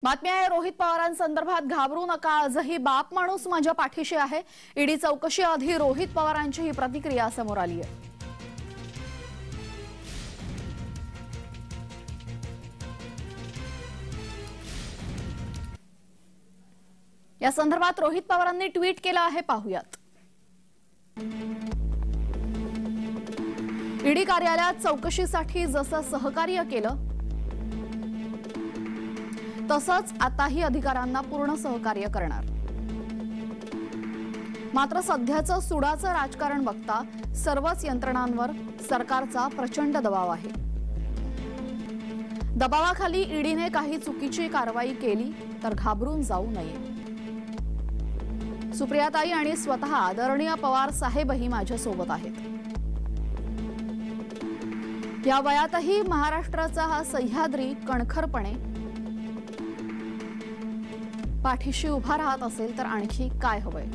बातमी आहे रोहित पवारांसंदर्भात घाबरू नका, आजही बाप माणूस माझ्या पाठीशी आहे। ईडी चौकशी आधी रोहित पवारांची ही प्रतिक्रिया समोर आली आहे। या संदर्भात रोहित पवारांनी ट्विट केलं आहे, पाहूयात। ईडी कार्यालयात चौकशीसाठी जसं सहकार्य केलं तसंच आताही अधिकाऱ्यांना पूर्ण सहकार्य करणार। मात्र सध्याचं सुडाचं राजकारण बघता सर्वच यंत्रणांवर सरकारचा प्रचंड दबाव आहे। दबावाखाली ईडीने काही चुकीची कारवाई केली तर घाबरून जाऊ नये। सुप्रियाताई आणि स्वतः आदरणीय पवार साहेबही माझ्या सोबत आहेत। या वयातही महाराष्ट्राचा हा सह्याद्री कणखरपणे पाठीशी उभा राहत असेल तर आणखी काय हवंय।